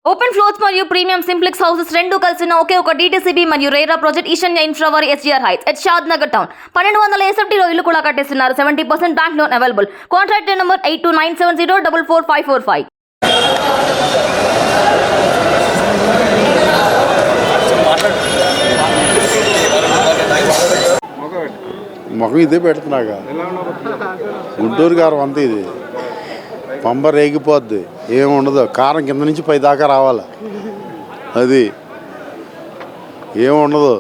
Open floors మరియు premium simplex houses రెండు కలిసిన ఒకే ఒక DTCB మరియు రేరా ప్రాజెక్ట్ ఈశాన్య ఇన్ఫ్రావర్ SGR heights at Shad Nagar town 1200 SFT లో ఇల్లు కూడా కట్టేస్తున్నారు. 70% bank loan available. Contract number 8297044545. మొహం ఇదే పెడుతున్నాగా గుంటూరు గారు అంత ఇది పంబ రేగిపోద్ది, ఏముండదు. కారం కింద నుంచి పై దాకా రావాలి, అది ఏముండదు.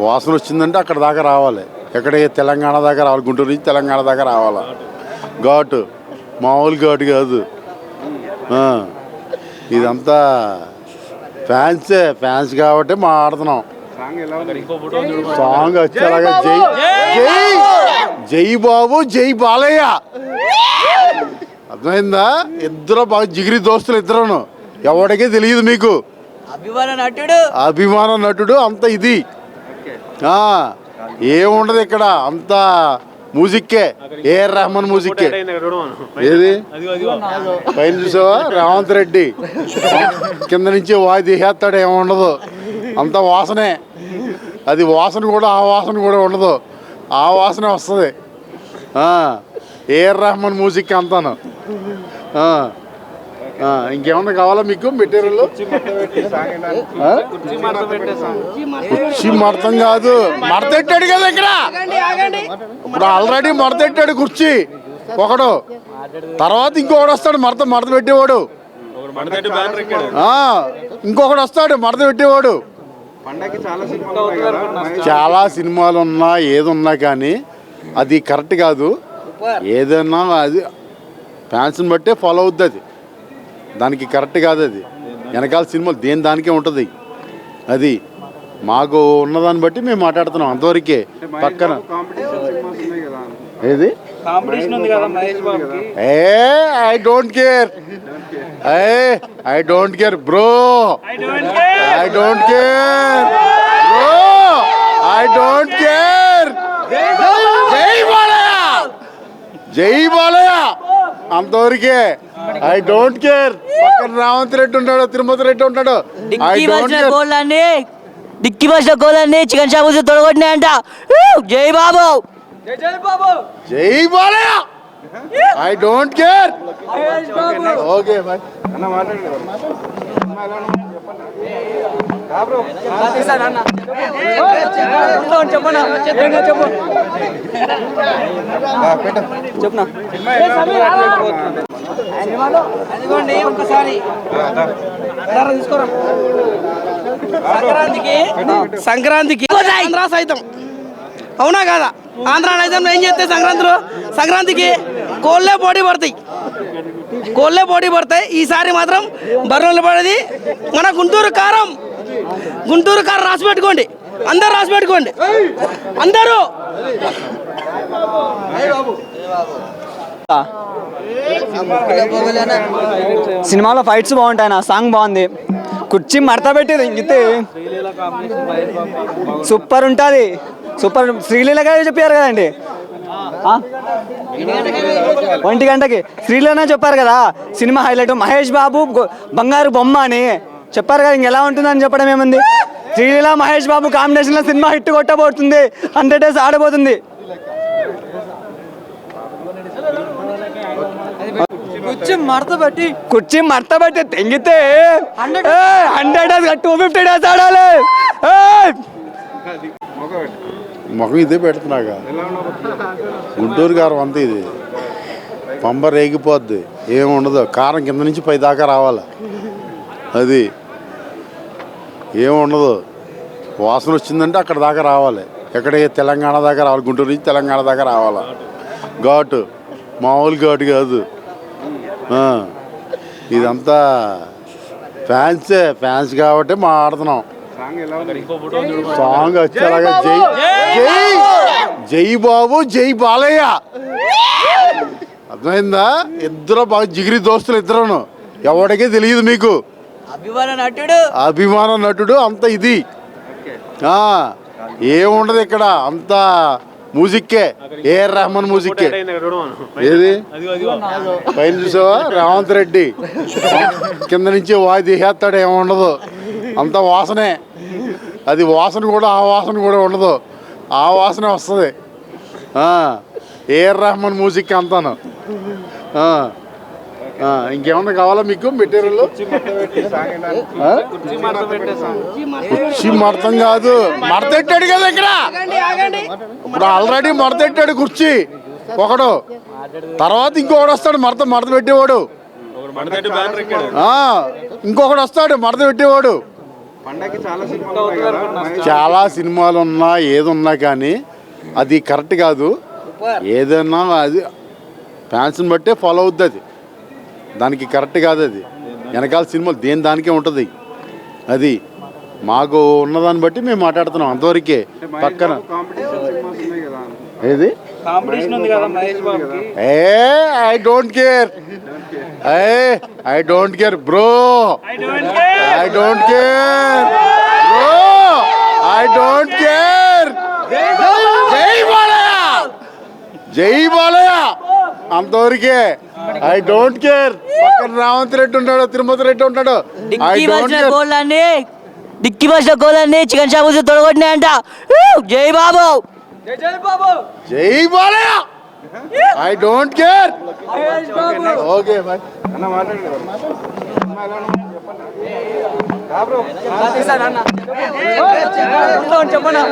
వాసన వచ్చిందంటే అక్కడ దాకా రావాలి, ఎక్కడికి తెలంగాణ దాకా రావాలి, గుంటూరు నుంచి తెలంగాణ దాకా రావాలి. ఘాటు మామూలు ఘాటు కాదు. ఇదంతా ఫ్యాన్స్ కాబట్టి మాట్లాడుతున్నాం. సాంగ్ వచ్చేలాగా జై జై జై బాబు జై బాలయ్య, అర్థమైందా? ఇద్దరు బాగా జిగిరి దోస్తులు, ఇద్దరును. ఎవరికీ తెలియదు మీకు. అభిమాన నటుడు అంత ఇది ఏముండదు ఇక్కడ, అంత మ్యూజిక్కే, AR రెహమాన్ మ్యూజిక్కే. ఏది పైన చూసావా? రేవంత్ రెడ్డి కింద నుంచి వాయి తీసేస్తాడు, ఏముండదు. అంత వాసనే, అది వాసన కూడా ఆ వాసన కూడా ఉండదు, ఆ వాసనే వస్తుంది. AR రెహమాన్ మ్యూజిక్ అంతాను. ఇంకేమన్నా కావాలా మీకు మెటీరియల్? కుర్చీ మడతం కాదు, మడతెట్టాడు కదా ఇక్కడ. ఇప్పుడు ఆల్రెడీ మడతెట్టాడు కుర్చీ ఒకడు, తర్వాత ఇంకొకడు వస్తాడు మడత పెట్టేవాడు. ఇంకొకడు వస్తాడు మడత పెట్టేవాడు. చాలా సినిమాలు ఉన్నా ఏది ఉన్నా కానీ అది కరెక్ట్ కాదు. ఏదైనా అది ఫ్యాన్స్ని బట్టే ఫాలో అవుద్ది, అది దానికి కరెక్ట్ కాదు. అది వెనకాల సినిమాలు దేని దానికే ఉంటుంది. అది మాకు ఉన్నదాన్ని బట్టి మేము మాట్లాడుతున్నాం అంతవరకే. పక్కన ఏది I don't care, I don't care bro, I don't care bro, I don't care. జై బాలయ్య, జై బాలయ్య అంతవరకే. I don't care. పక్కన రేవంత్ రెడ్డి ఉంటాడు, తిరుమతి రెడ్డి ఉంటాడు. డిక్కీ బస్ గోళ్ళని చికెన్ షాప్ తొడగొట్టినాయంట. జై బాబు, జై Balayya, I don't care. Okay bye. సంక్రాంతికి ఆంధ్ర సైతం, అవునా కాదా? ఆంధ్ర నైజం ఏం చేస్తే సంక్రాంతికి కోళ్ళే పోటీ పడతాయి. ఈసారి మాత్రం బర్రెలు పడేది మన గుంటూరు కారం రాసి పెట్టుకోండి, అందరూ రాసి పెట్టుకోండి, అందరూ. సినిమాలో ఫైట్స్ బాగుంటాయి, నా సాంగ్ బాగుంది. కుర్చీ మడత పెట్టేది ఇంగితే సూపర్ ఉంటుంది. సూపర్. శ్రీలీలగా చెప్పారు కదండి, 1 గంటకి శ్రీలీలనే చెప్పారు కదా సినిమా హైలైట్. మహేష్ బాబు బంగారు బొమ్మ అని చెప్పారు కదా, ఇంకెలా ఉంటుందని చెప్పడం ఏముంది. శ్రీలీల మహేష్ బాబు కాంబినేషన్లో సినిమా హిట్ కొట్టబోతుంది, 100 days ఆడబోతుంది. కుర్చీ మడత పెట్టి తెంగితే 100 days 250 days ఆడాలి. మొహం ఇదే పెడుతున్నాగా గుంటూరు గారు అంత ఇది పంబ రేగిపోద్ది, ఏముండదు. కారం కింద నుంచి పై దాకా రావాలి, అది ఏముండదు. వాసన వచ్చిందంటే అక్కడ దాకా రావాలి, ఎక్కడికి తెలంగాణ దాకా రావాలి, గుంటూరు నుంచి తెలంగాణ దాకా రావాలి. ఘాటు మామూలు ఘాటు కాదు. ఇదంతా ఫ్యాన్స్ కాబట్టి మాట్లాడుతున్నాం. సాంగ్ వచ్చేలాగా జై జై జై బాబు జై బాలయ్య, అర్థమైందా? ఇద్దరు బాగా జిగిరి దోస్తులు, ఇద్దరును. ఎవరికీ తెలియదు మీకు. అభిమాన నటుడు అంత ఇది ఏముండదు ఇక్కడ, అంత మ్యూజిక్కే, ఏఆర్ రెహమాన్ మ్యూజిక్కే. ఏది పైన చూసావా రేవంత్ రెడ్డి కింద నుంచి వాయి తీసేస్తాడు, ఏముండదు, అంత వాసనే. అది వాసన కూడా ఆ వాసన కూడా ఉండదు, ఆ వాసనే వస్తుంది. ఏఆర్ రెహమాన్ మ్యూజిక్ అంతాను. ఇంకేమన్నా కావాలా మీకు మెటీరియల్? కుర్చీ మడతం కాదు, మడతెట్టాడు కదా ఇక్కడ. ఇప్పుడు ఆల్రెడీ మడతెట్టాడు కుర్చీ ఒకడు, తర్వాత ఇంకొకడు వస్తాడు మడత పెట్టేవాడు. ఇంకొకడు వస్తాడు మడత పెట్టేవాడు. చాలా సినిమాలు ఉన్నా ఏదున్నా కానీ అది కరెక్ట్ కాదు. ఏదైనా అది ఫ్యాన్స్ని బట్టే ఫాలో అవుద్ది, అది దానికి కరెక్ట్ కాదు. అది వెనకాల సినిమాలు దేని దానికే ఉంటుంది. అది మాకు ఉన్నదాన్ని బట్టి మేము మాట్లాడుతున్నాం అంతవరకే. పక్కన ఏది I don't care, I don't care bro, I don't care bro, I don't care. జై బాలయ్య, జై బాలయ్య అంతవరకే. I don't care. పక్కన రేవంత్ రెడ్డి ఉంటాడు, తిరుమతి రెడ్డి ఉంటాడు. డిక్కీ బస్ గోళ్ళని చికెన్ షాప్ తొడగొట్టినాయంట. జై బాబు, జై Balayya, I don't care. Okay bye. చెప్పనా